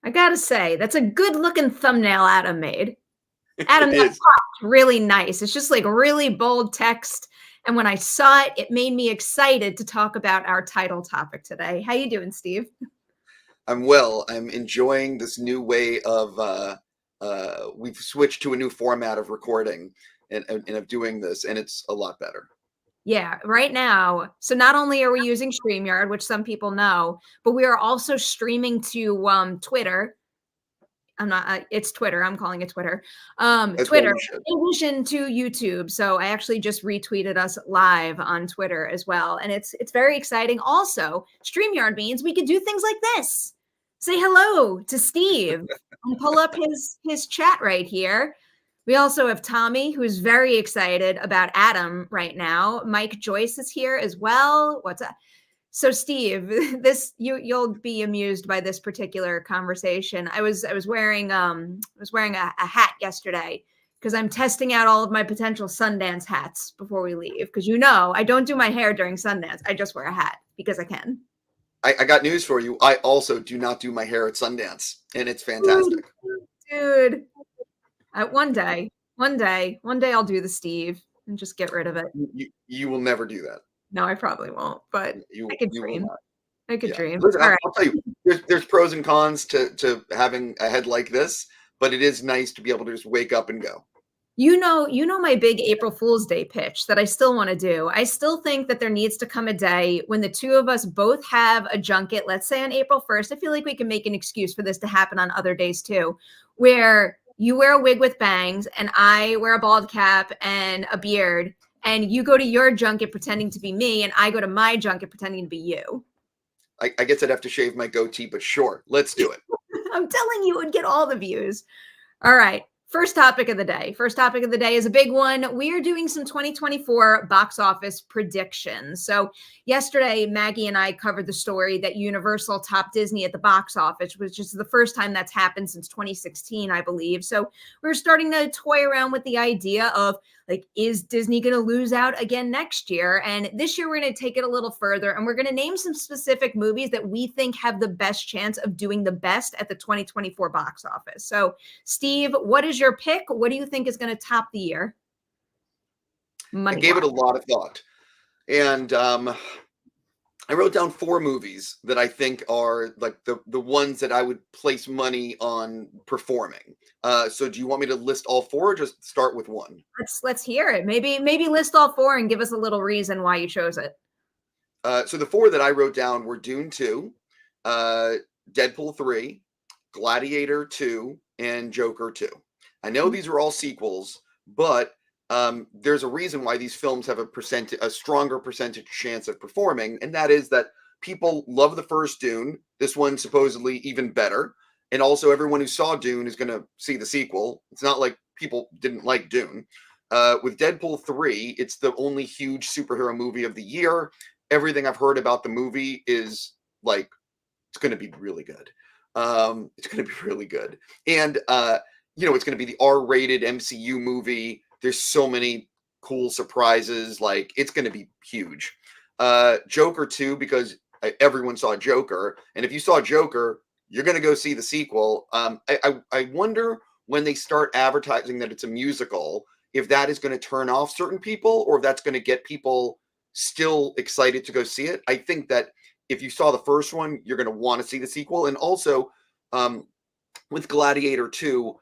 I gotta say, that's a good looking thumbnail Adam made. Adam, that popped really nice. It's just like really bold text. And when I saw it, it made me excited to talk about our title topic today. How you doing, Steve? I'm well. I'm enjoying this new way of we've switched to a new format of recording and of doing this, and it's a lot better. Yeah, right now. So not only are we using StreamYard, which some people know, but we are also streaming to Twitter. I'm not, it's Twitter. I'm calling it Twitter. Twitter, in addition to YouTube. So I actually just retweeted us live on Twitter as well. And it's very exciting. Also, StreamYard means we could do things like this. Say hello to Steve and pull up his chat right here. We also have Tommy, who's very excited about Adam right now. Mike Joyce is here as well. What's up? So Steve, this you'll be amused by this particular conversation. I was wearing a hat yesterday because I'm testing out all of my potential Sundance hats before we leave. Because I don't do my hair during Sundance. I just wear a hat because I can. I got news for you. I also do not do my hair at Sundance, and it's fantastic. Dude. One day I'll do the Steve and just get rid of it. You will never do that. No, I probably won't, but I could dream. I could dream. Listen, I'll tell you, there's pros and cons to having a head like this, but it is nice to be able to just wake up and go. You know my big April Fool's Day pitch that I still want to do. I still think that there needs to come a day when the two of us both have a junket, let's say on April 1st. I feel like we can make an excuse for this to happen on other days too, where you wear a wig with bangs and I wear a bald cap and a beard, and you go to your junket pretending to be me and I go to my junket pretending to be you. I guess I'd have to shave my goatee, but sure, let's do it. I'm telling you, it would get all the views. All right. First topic of the day. First topic of the day is a big one. We are doing some 2024 box office predictions. So yesterday, Maggie and I covered the story that Universal topped Disney at the box office, which is the first time that's happened since 2016, I believe. So we're starting to toy around with the idea of, like, is Disney going to lose out again next year? And this year, we're going to take it a little further, and we're going to name some specific movies that we think have the best chance of doing the best at the 2024 box office. So, Steve, what is your pick? What do you think is going to top the year? I gave it a lot of thought. And I wrote down 4 movies that I think are like the ones that I would place money on performing. So do you want me to list all 4 or just start with one? Let's hear it. Maybe list all 4 and give us a little reason why you chose it. So the 4 that I wrote down were Dune 2, Deadpool 3, Gladiator 2, and Joker 2. I know these are all sequels, but there's a reason why these films have a stronger percentage chance of performing, and that is that people love the first Dune. This one's supposedly even better, and also everyone who saw Dune is going to see the sequel. It's not like people didn't like Dune. With Deadpool 3, it's the only huge superhero movie of the year. Everything I've heard about the movie is like, it's going to be really good. It's going to be really good. And, it's going to be the R-rated MCU movie. There's so many cool surprises. Like, it's going to be huge. Joker 2, because everyone saw Joker. And if you saw Joker, you're going to go see the sequel. I wonder when they start advertising that it's a musical, if that is going to turn off certain people or if that's going to get people still excited to go see it. I think that if you saw the first one, you're going to want to see the sequel. And also with Gladiator 2,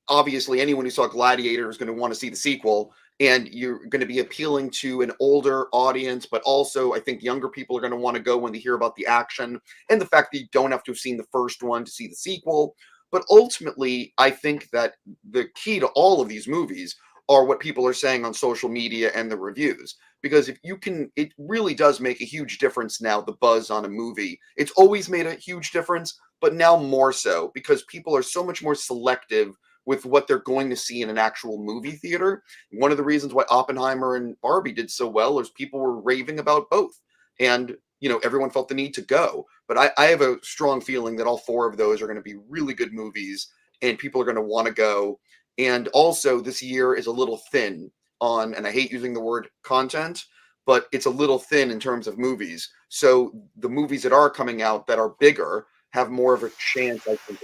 obviously anyone who saw Gladiator is going to want to see the sequel, and you're going to be appealing to an older audience, but also I think younger people are going to want to go when they hear about the action and the fact that you don't have to have seen the first one to see the sequel. But ultimately, I think that the key to all of these movies are what people are saying on social media and the reviews. Because it really does make a huge difference now, the buzz on a movie. It's always made a huge difference, but now more so because people are so much more selective with what they're going to see in an actual movie theater. One of the reasons why Oppenheimer and Barbie did so well is people were raving about both. And, everyone felt the need to go. But I have a strong feeling that all 4 of those are going to be really good movies and people are going to want to go. And also, this year is a little thin on, and I hate using the word content, but it's a little thin in terms of movies. So the movies that are coming out that are bigger have more of a chance, I think.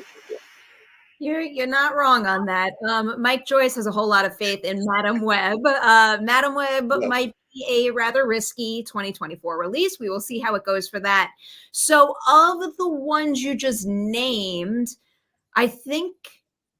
You're not wrong on that. Mike Joyce has a whole lot of faith in Madam Web. Madam Web Yeah. might be a rather risky 2024 release. We will see how it goes for that. So, of the ones you just named, I think,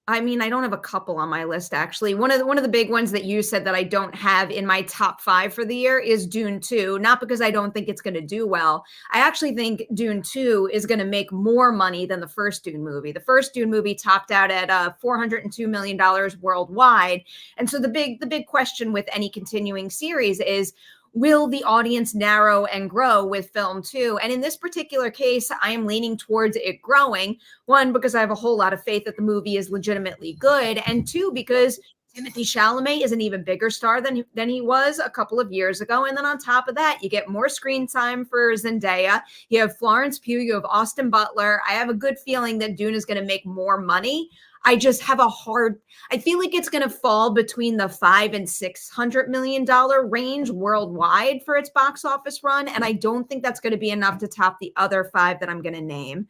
I mean, I don't have a couple on my list actually. One of the big ones that you said that I don't have in my top 5 for the year is Dune 2, not because I don't think it's going to do well. I actually think Dune 2 is going to make more money than the first Dune movie. The first Dune movie topped out at $402 million worldwide. And so the big question with any continuing series is, will the audience narrow and grow with film 2? And in this particular case, I am leaning towards it growing. One, because I have a whole lot of faith that the movie is legitimately good. And two, because Timothée Chalamet is an even bigger star than he was a couple of years ago. And then on top of that, you get more screen time for Zendaya. You have Florence Pugh, you have Austin Butler. I have a good feeling that Dune is going to make more money. I just have I feel like it's going to fall between the $500 and $600 million range worldwide for its box office run. And I don't think that's going to be enough to top the other 5 that I'm going to name.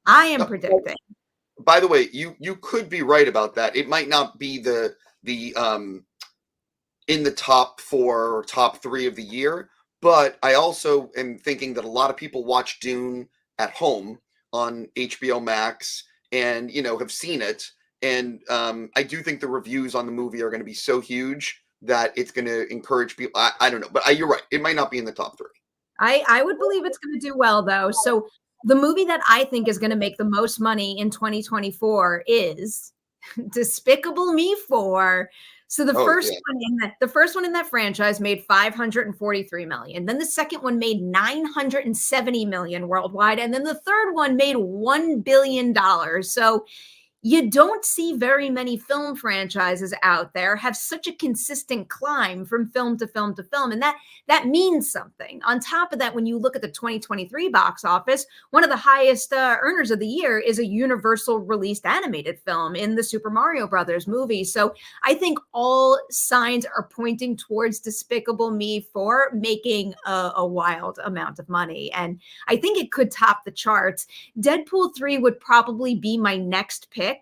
I am predicting. By the way, you could be right about that. It might not be the in the top 4 or top 3 of the year, but I also am thinking that a lot of people watch Dune at home on HBO Max and have seen it. And I do think the reviews on the movie are going to be so huge that it's going to encourage people. I don't know, but you're right. It might not be in the top 3. I would believe it's going to do well, though. So the movie that I think is going to make the most money in 2024 is Despicable Me 4. So the first one in that franchise made 543 million. Then the second one made 970 million worldwide, and then the third one made $1 billion. So you don't see very many film franchises out there have such a consistent climb from film to film to film. And that means something. On top of that, when you look at the 2023 box office, one of the highest earners of the year is a Universal released animated film in the Super Mario Brothers movie. So I think all signs are pointing towards Despicable Me 4 making a wild amount of money. And I think it could top the charts. Deadpool 3 would probably be my next pick.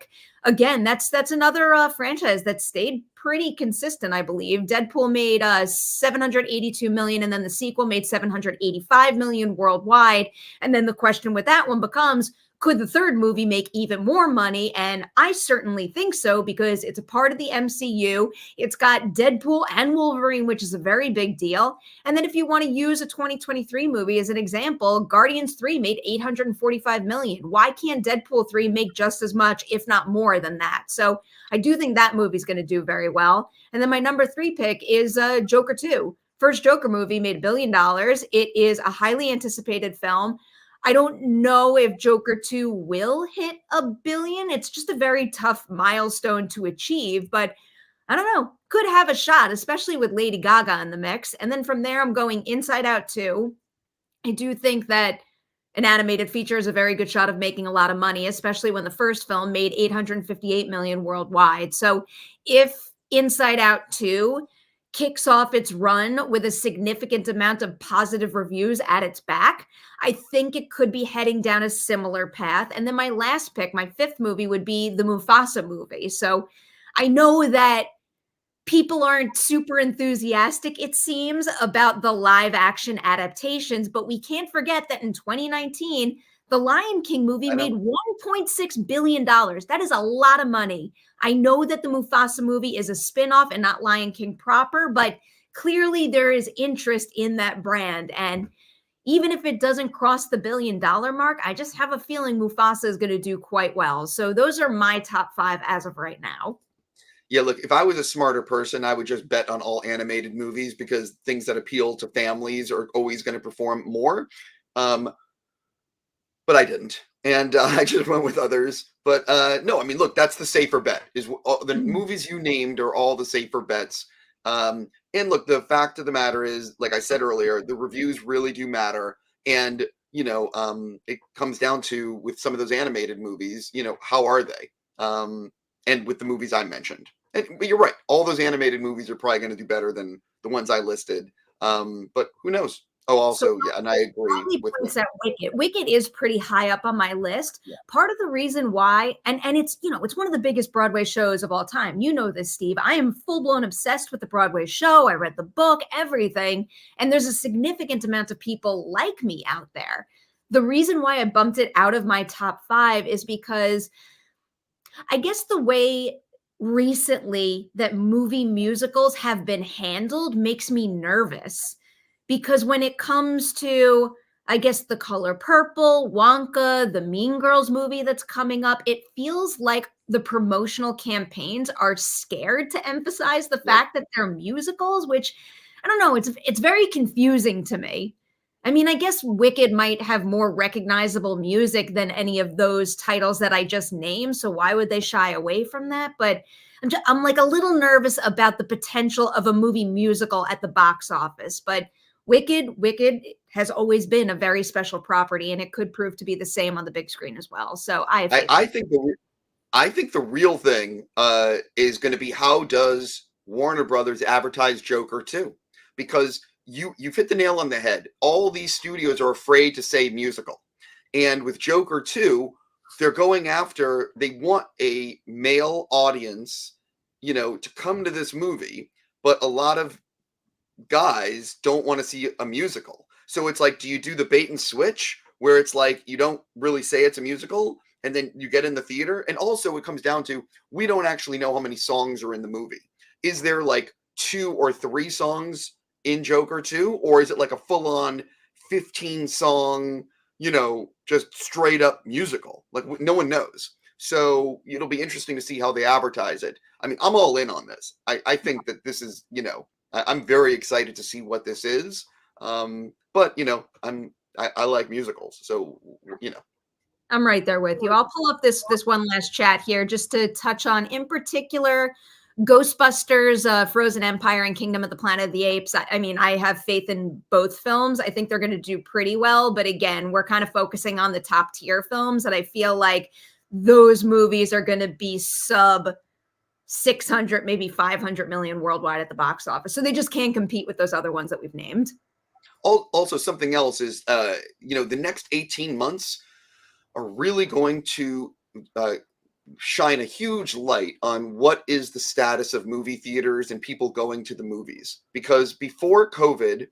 Again, that's another franchise that stayed pretty consistent, I believe. Deadpool made 782 million, and then the sequel made 785 million worldwide. And then the question with that one becomes, could the third movie make even more money? And I certainly think so, because it's a part of the MCU. It's got Deadpool and Wolverine, which is a very big deal. And then if you want to use a 2023 movie as an example, Guardians 3 made 845 million. Why can't Deadpool 3 make just as much, if not more than that? So I do think that movie's going to do very well. And then my number 3 pick is Joker 2. First Joker movie made $1 billion. It is a highly anticipated film. I don't know if Joker 2 will hit $1 billion. It's just a very tough milestone to achieve, but I don't know, could have a shot, especially with Lady Gaga in the mix. And then from there, I'm going Inside Out 2. I do think that an animated feature is a very good shot of making a lot of money, especially when the first film made 858 million worldwide. So if Inside Out 2 kicks off its run with a significant amount of positive reviews at its back, I think it could be heading down a similar path. And then my last pick, my 5th movie, would be the Mufasa movie. So I know that people aren't super enthusiastic, it seems, about the live action adaptations, but we can't forget that in 2019, the Lion King movie made $1.6 billion. That is a lot of money. I know that the Mufasa movie is a spinoff and not Lion King proper, but clearly there is interest in that brand. And even if it doesn't cross the $1 billion mark, I just have a feeling Mufasa is going to do quite well. So those are my top 5 as of right now. Yeah, look, if I was a smarter person, I would just bet on all animated movies, because things that appeal to families are always going to perform more. But I didn't. And I just went with others. But no, I mean, look, that's the safer bet. The movies you named are all the safer bets. And look, the fact of the matter is, like I said earlier, the reviews really do matter. And, it comes down to, with some of those animated movies, how are they? and with the movies I mentioned. But you're right. All those animated movies are probably going to do better than the ones I listed. But who knows? Oh, So also, yeah, and I agree probably with points at Wicked. Wicked is pretty high up on my list. yeah. Part of the reason why, and it's, you know, it's one of the biggest Broadway shows of all time. You know this, Steve. I am full blown obsessed with the Broadway show. I read the book, everything. And there's a significant amount of people like me out there. The reason why I bumped it out of my top 5 is because I guess the way recently that movie musicals have been handled makes me nervous, because when it comes to, I guess, The Color Purple, Wonka, the Mean Girls movie that's coming up, it feels like the promotional campaigns are scared to emphasize the Yep. fact that they're musicals, which I don't know, it's very confusing to me. I mean, I guess Wicked might have more recognizable music than any of those titles that I just named. So why would they shy away from that? But I'm like a little nervous about the potential of a movie musical at the box office. But Wicked has always been a very special property, and it could prove to be the same on the big screen as well. So I have faith. I think the real thing is going to be, how does Warner Brothers advertise Joker 2? Because you've hit the nail on the head. All these studios are afraid to say musical. And with Joker 2, they're going after, they want a male audience, you know, to come to this movie, but a lot of guys don't want to see a musical. So it's like, do you do the bait and switch where it's like you don't really say it's a musical and then you get in the theater? And also it comes down to, we don't actually know how many songs are in the movie. Is there like 2 or 3 songs in Joker 2, or is it like a full-on 15 song, you know, just straight up musical? Like, no one knows. So it'll be interesting to see how they advertise it. I mean, I'm all in on this. I think that this is, you know, I'm very excited to see what this is. But you know, I like musicals, so you know. I'm right there with you. I'll pull up this one last chat here just to touch on, in particular, Ghostbusters, Frozen Empire, and Kingdom of the Planet of the Apes. I mean, I have faith in both films. I think they're going to do pretty well. But again, we're kind of focusing on the top tier films, and I feel like those movies are going to be sub 600, maybe 500 million worldwide at the box office. So they just can't compete with those other ones that we've named. Also, something else is, you know, the next 18 months are really going to shine a huge light on what is the status of movie theaters and people going to the movies. Because before COVID,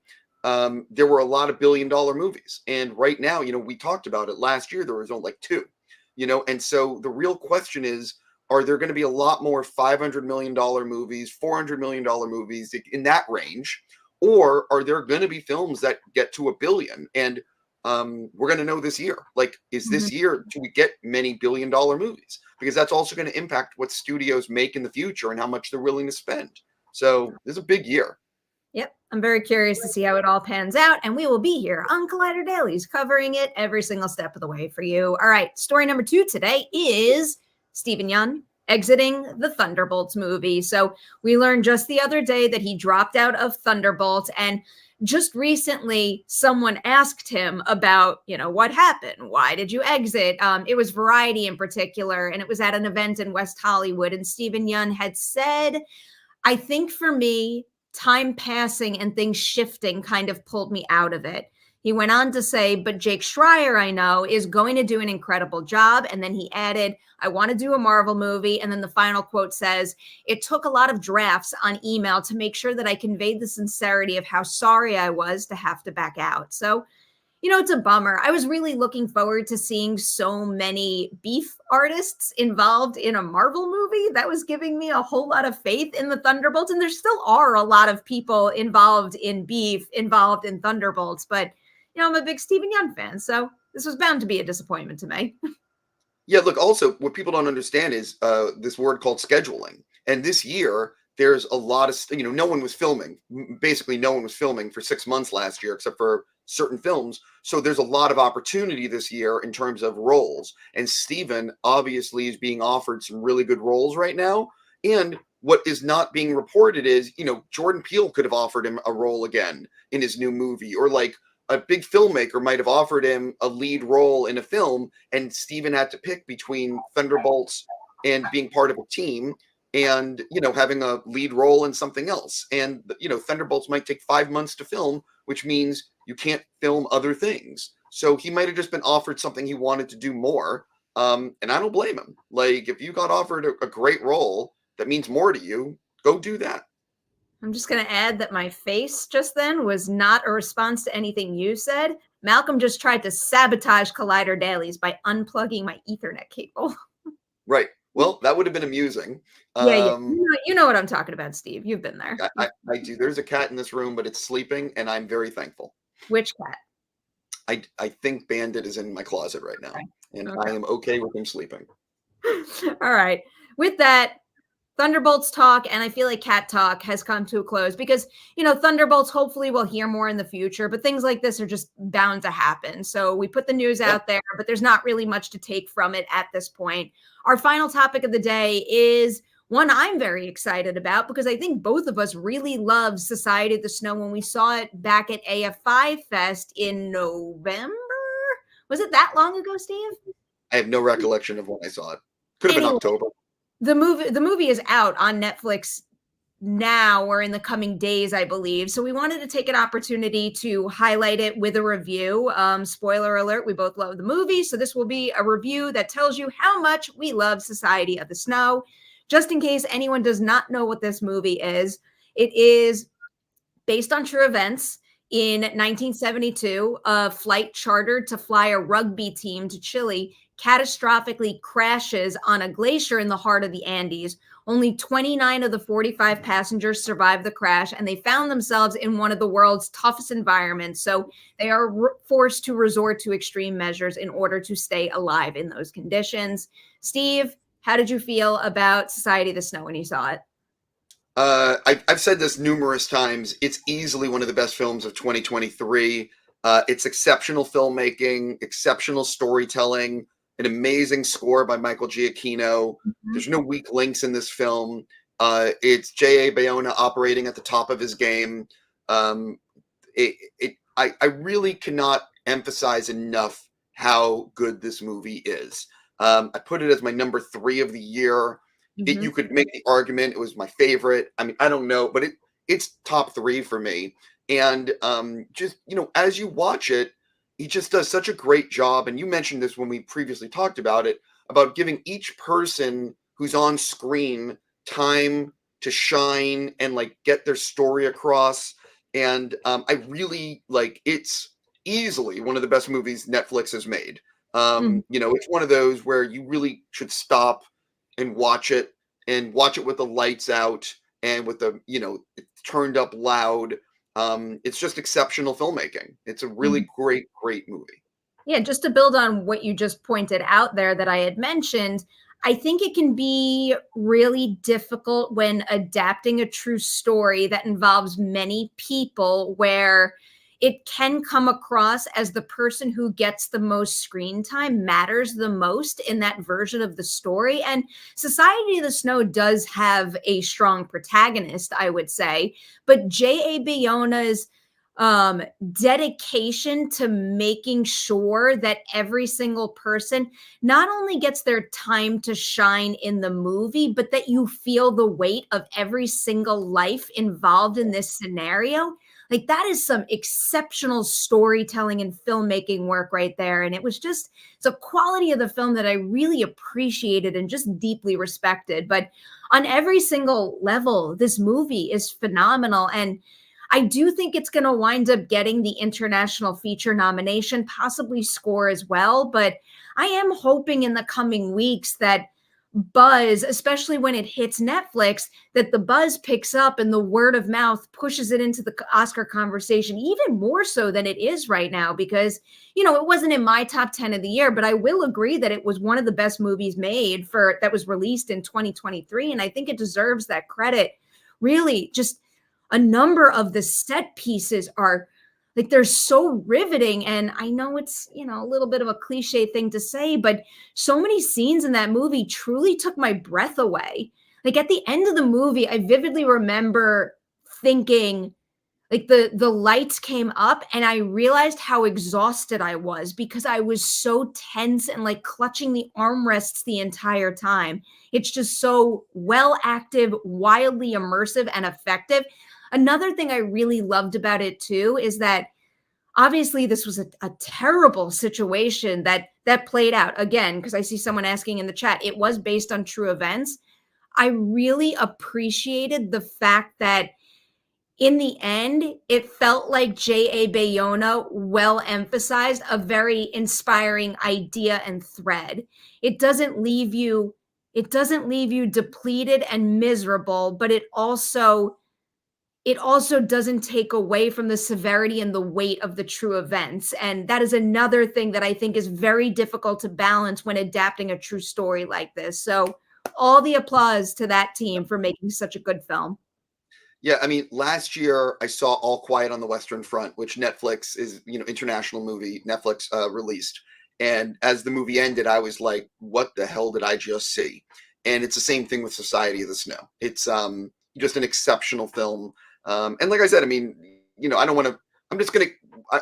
there were a lot of billion-dollar movies. And right now, you know, we talked about it last year, there was only like 2, you know, and so the real question is, are there going to be a lot more $500 million movies, $400 million movies in that range? Or are there going to be films that get to $1 billion? And we're going to know this year. Like, is this year, do we get many billion-dollar movies? Because that's also going to impact what studios make in the future and how much they're willing to spend. So this is a big year. Yep. I'm very curious to see how it all pans out. And we will be here on Collider Dailies covering it every single step of the way for you. All right. Story number 2 today is Steven Yeun exiting the Thunderbolts movie. So we learned just the other day that he dropped out of Thunderbolts, and just recently someone asked him about, you know, what happened? Why did you exit? It was Variety in particular, and it was at an event in West Hollywood. And Steven Yeun had said, I think for me, time passing and things shifting kind of pulled me out of it. He went on to say, but Jake Schreier, I know, is going to do an incredible job. And then he added, I want to do a Marvel movie. And then the final quote says, it took a lot of drafts on email to make sure that I conveyed the sincerity of how sorry I was to have to back out. So, you know, it's a bummer. I was really looking forward to seeing so many beef artists involved in a Marvel movie. That was giving me a whole lot of faith in the Thunderbolts. And there still are a lot of people involved in beef, involved in Thunderbolts. But, you know, I'm a big Steven Yeun fan, so this was bound to be a disappointment to me. Yeah, look, also, what people don't understand is this word called scheduling. And this year, there's a lot of, you know, no one was filming. Basically, no one was filming for 6 months last year, except for certain films. So there's a lot of opportunity this year in terms of roles. And Steven obviously is being offered some really good roles right now. And what is not being reported is, you know, Jordan Peele could have offered him a role again in his new movie, or like a big filmmaker might have offered him a lead role in a film, and Steven had to pick between Thunderbolts and being part of a team and, having a lead role in something else. And, Thunderbolts might take 5 months to film, which means you can't film other things. So he might have just been offered something he wanted to do more. And I don't blame him. Like, if you got offered a great role that means more to you, go do that. I'm just going to add that my face just then was not a response to anything you said. Malcolm just tried to sabotage Collider Dailies by unplugging my Ethernet cable. Right. Well, that would have been amusing. Yeah. You know what I'm talking about, Steve. You've been there. I do. There's a cat in this room, but it's sleeping, and I'm very thankful. Which cat? I think Bandit is in my closet right now, and I am okay with him sleeping. All right. With that, Thunderbolts talk, and I feel like cat talk has come to a close because, Thunderbolts, hopefully we'll hear more in the future, but things like this are just bound to happen. So we put the news out there, but there's not really much to take from it at this point. Our final topic of the day is one I'm very excited about because I think both of us really loved Society of the Snow when we saw it back at AFI Fest in November. Was it that long ago, Steve? I have no recollection of when I saw it. Could have been October. The movie is out on Netflix now or in the coming days, I believe. So we wanted to take an opportunity to highlight it with a review. Spoiler alert, we both love the movie. So this will be a review that tells you how much we love Society of the Snow. Just in case anyone does not know what this movie is, it is based on true events. In 1972, a flight chartered to fly a rugby team to Chile catastrophically crashes on a glacier in the heart of the Andes. Only 29 of the 45 passengers survived the crash, and they found themselves in one of the world's toughest environments. So they are forced to resort to extreme measures in order to stay alive in those conditions. Steve, how did you feel about Society of the Snow when you saw it? I've said this numerous times. It's easily one of the best films of 2023. It's exceptional filmmaking, exceptional storytelling, an amazing score by Michael Giacchino. There's no weak links in this film. It's J.A. Bayona operating at the top of his game. I really cannot emphasize enough how good this movie is. I put it as my number 3 of the year. You could make the argument it was my favorite. I mean, I don't know, but it's top 3 for me. And just, as you watch it, he just does such a great job. And you mentioned this when we previously talked about it, about giving each person who's on screen time to shine and get their story across. And I really it's easily one of the best movies Netflix has made. It's one of those where you really should stop and watch it with the lights out and with the, turned up loud. It's just exceptional filmmaking. It's a really great movie. Yeah, just to build on what you just pointed out there that I had mentioned, I think it can be really difficult when adapting a true story that involves many people where it can come across as the person who gets the most screen time matters the most in that version of the story. And Society of the Snow does have a strong protagonist, I would say, but J.A. Bayona's dedication to making sure that every single person not only gets their time to shine in the movie, but that you feel the weight of every single life involved in this scenario. That is some exceptional storytelling and filmmaking work right there. And it's a quality of the film that I really appreciated and just deeply respected. But on every single level, this movie is phenomenal. And I do think it's going to wind up getting the international feature nomination, possibly score as well. But I am hoping in the coming weeks that buzz, especially when it hits Netflix, that the buzz picks up and the word of mouth pushes it into the Oscar conversation even more so than it is right now, because, it wasn't in my top 10 of the year, but I will agree that it was one of the best movies made that was released in 2023. And I think it deserves that credit. Really, just a number of the set pieces are they're so riveting. And I know it's, a little bit of a cliche thing to say, but so many scenes in that movie truly took my breath away. At the end of the movie, I vividly remember thinking, like the lights came up and I realized how exhausted I was because I was so tense and like clutching the armrests the entire time. It's just so well active, wildly immersive and effective. Another thing I really loved about it too is that obviously this was a terrible situation that played out again, because I see someone asking in the chat, it was based on true events. I really appreciated the fact that in the end, it felt like J.A. Bayona well emphasized a very inspiring idea and thread. It doesn't leave you, it doesn't leave you depleted and miserable, but it also doesn't take away from the severity and the weight of the true events. And that is another thing that I think is very difficult to balance when adapting a true story like this. So all the applause to that team for making such a good film. Yeah, I mean, last year I saw All Quiet on the Western Front, which Netflix is, international movie, Netflix released. And as the movie ended, I was like, what the hell did I just see? And it's the same thing with Society of the Snow. It's just an exceptional film. And like I said, I mean, I don't want to, I'm just going to,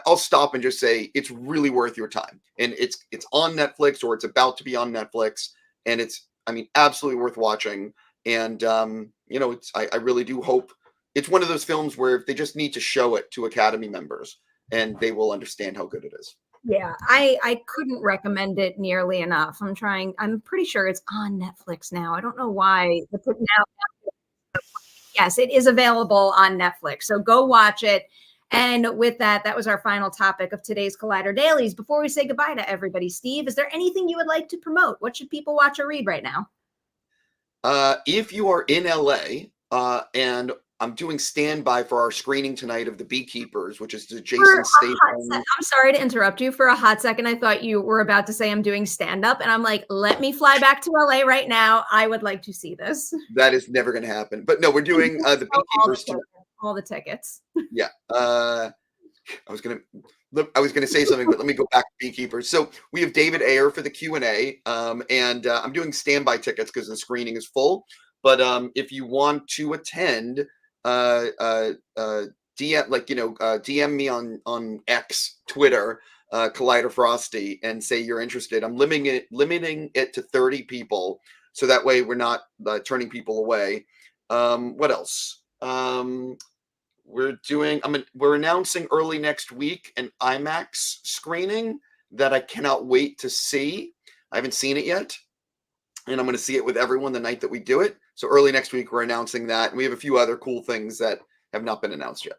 I'll stop and just say it's really worth your time. And it's on Netflix, or it's about to be on Netflix. And it's, I mean, absolutely worth watching. And, I really do hope it's one of those films where they just need to show it to Academy members and they will understand how good it is. Yeah, I couldn't recommend it nearly enough. I'm pretty sure it's on Netflix now. I don't know why. Yes, it is available on Netflix. So go watch it. And with that, that was our final topic of today's Collider Dailies. Before we say goodbye to everybody, Steve, is there anything you would like to promote? What should people watch or read right now? If you are in LA, and I'm doing standby for our screening tonight of The Beekeepers, which is the Jason Statham. I'm sorry to interrupt you. For a hot second, I thought you were about to say I'm doing stand-up, and I'm like, let me fly back to LA right now. I would like to see this. That is never going to happen. But no, we're doing The Beekeepers tonight. All the tickets. Yeah. I was gonna say something, but let me go back to Beekeepers. So we have David Ayer for the Q&A, and I'm doing standby tickets because the screening is full. But if you want to attend, DM me on X, Twitter, Collider Frosty, and say you're interested. I'm limiting it to 30 people, so that way we're not turning people away. What else? We're announcing early next week an IMAX screening that I cannot wait to see. I haven't seen it yet, and I'm going to see it with everyone the night that we do it. So early next week, we're announcing that. And we have a few other cool things that have not been announced yet.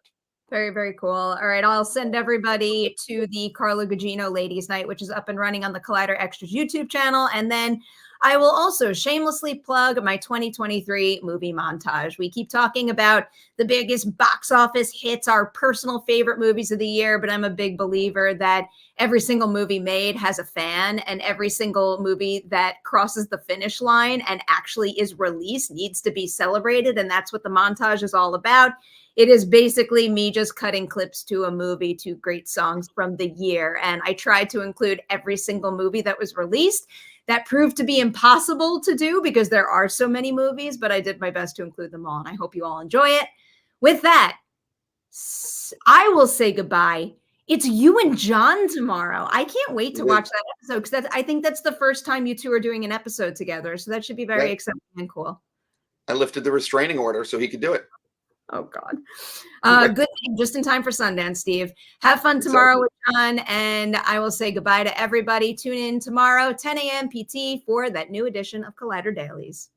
Very, very cool. All right. I'll send everybody to the Carla Gugino Ladies Night, which is up and running on the Collider Extras YouTube channel. And then I will also shamelessly plug my 2023 movie montage. We keep talking about the biggest box office hits, our personal favorite movies of the year, but I'm a big believer that every single movie made has a fan, and every single movie that crosses the finish line and actually is released needs to be celebrated. And that's what the montage is all about. It is basically me just cutting clips to a movie to great songs from the year. And I tried to include every single movie that was released. That proved to be impossible to do because there are so many movies, but I did my best to include them all, and I hope you all enjoy it. With that, I will say goodbye. It's you and John tomorrow. I can't wait to watch that episode because I think that's the first time you two are doing an episode together. So that should be very exciting and cool. I lifted the restraining order so he could do it. Oh, God. Good thing, just in time for Sundance, Steve. Have fun tomorrow with John, and I will say goodbye to everybody. Tune in tomorrow, 10 a.m. PT, for that new edition of Collider Dailies.